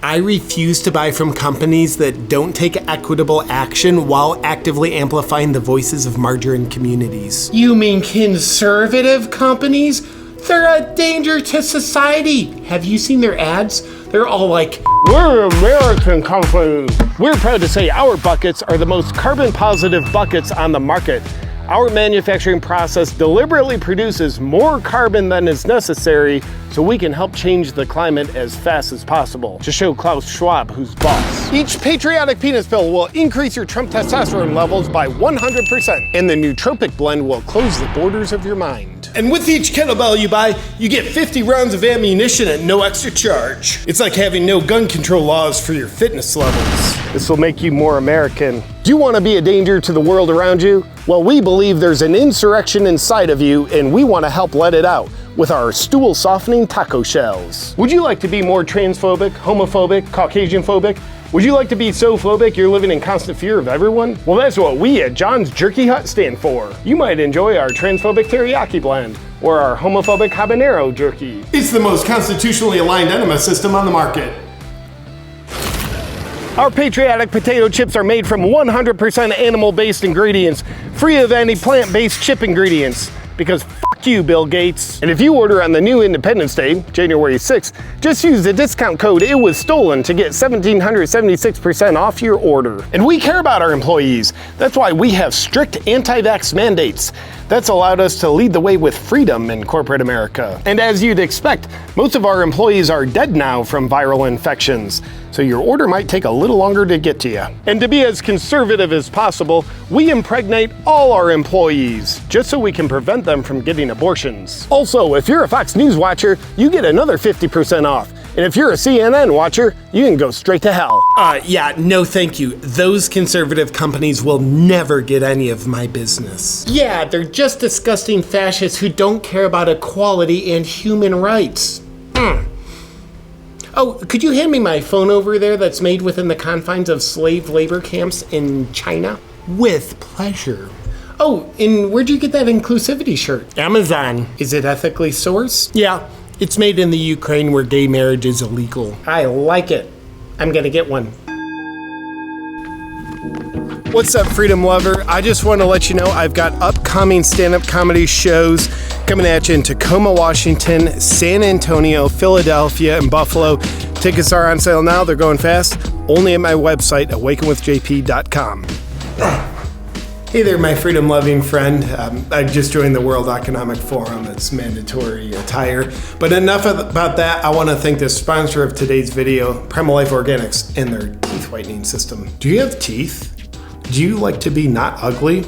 I refuse to buy from companies that don't take equitable action while actively amplifying the voices of margarine communities. You mean conservative companies? They're a danger to society. Have you seen their ads? They're all like, "We're American companies. We're proud to say our buckets are the most carbon positive buckets on the market. Our manufacturing process deliberately produces more carbon than is necessary so we can help change the climate as fast as possible," to show Klaus Schwab who's boss. Each patriotic penis pill will increase your Trump testosterone levels by 100%, and the nootropic blend will close the borders of your mind. And with each kettlebell you buy, you get 50 rounds of ammunition at no extra charge. It's like having no gun control laws for your fitness levels. This will make you more American. Do you want to be a danger to the world around you? Well, we believe there's an insurrection inside of you, and we want to help let it out with our stool softening taco shells. Would you like to be more transphobic, homophobic, Caucasian phobic? Would you like to be so phobic you're living in constant fear of everyone? Well, that's what we at John's Jerky Hut stand for. You might enjoy our transphobic teriyaki blend or our homophobic habanero jerky. It's the most constitutionally aligned enema system on the market. Our patriotic potato chips are made from 100% animal-based ingredients, free of any plant-based chip ingredients. Because fuck you, Bill Gates. And if you order on the new Independence Day, January 6th, just use the discount code ITWASSTOLEN to get 1,776% off your order. And we care about our employees. That's why we have strict anti-vax mandates. That's allowed us to lead the way with freedom in corporate America. And as you'd expect, most of our employees are dead now from viral infections, so your order might take a little longer to get to you. And to be as conservative as possible, we impregnate all our employees, just so we can prevent them from getting abortions. Also, if you're a Fox News watcher, you get another 50% off. And if you're a CNN watcher, you can go straight to hell. Yeah, no thank you. Those conservative companies will never get any of my business. yeah, they're just disgusting fascists who don't care about equality and human rights. Oh, could you hand me my phone over there that's made within the confines of slave labor camps in China? With pleasure. Oh, and where'd you get that inclusivity shirt? Amazon. Is it ethically sourced? Yeah, it's made in the Ukraine where gay marriage is illegal. I like it. I'm gonna get one. What's up, freedom lover? I just want to let you know I've got upcoming stand-up comedy shows coming at you in Tacoma, Washington, San Antonio, Philadelphia, and Buffalo. Tickets are on sale now. They're going fast. Only at my website, awakenwithjp.com. Hey there, my freedom-loving friend. I just joined the World Economic Forum. It's mandatory attire. But enough about that. I want to thank the sponsor of today's video, Primal Life Organics, and their teeth whitening system. Do you have teeth? Do you like to be not ugly?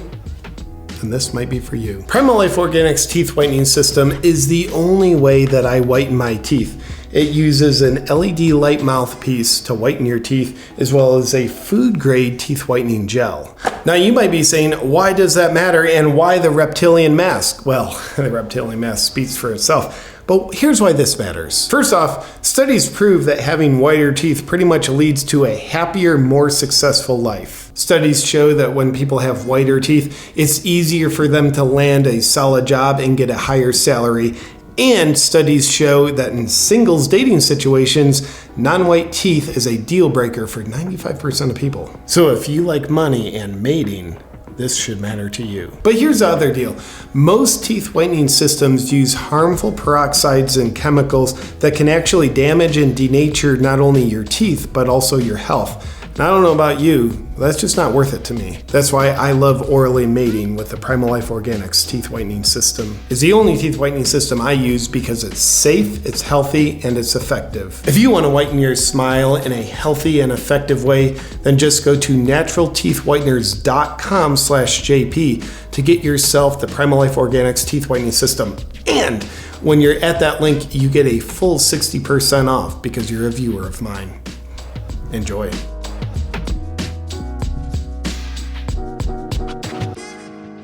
Then this might be for you. Primal Life Organics teeth whitening system is the only way that I whiten my teeth. It uses an LED light mouthpiece to whiten your teeth, as well as a food-grade teeth whitening gel. Now you might be saying, why does that matter and why the reptilian mask? Well, the reptilian mask speaks for itself. But here's why this matters. First off, studies prove that having whiter teeth pretty much leads to a happier, more successful life. Studies show that when people have whiter teeth, it's easier for them to land a solid job and get a higher salary. And studies show that in singles dating situations, non-white teeth is a deal breaker for 95% of people. So if you like money and mating, this should matter to you. But here's the other deal. Most teeth whitening systems use harmful peroxides and chemicals that can actually damage and denature not only your teeth, but also your health. And I don't know about you, that's just not worth it to me. That's why I love orally mating with the Primal Life Organics teeth whitening system. It's the only teeth whitening system I use because it's safe, it's healthy, and it's effective. If you want to whiten your smile in a healthy and effective way, then just go to naturalteethwhiteners.com/JP to get yourself the Primal Life Organics teeth whitening system. And when you're at that link, you get a full 60% off because you're a viewer of mine. Enjoy.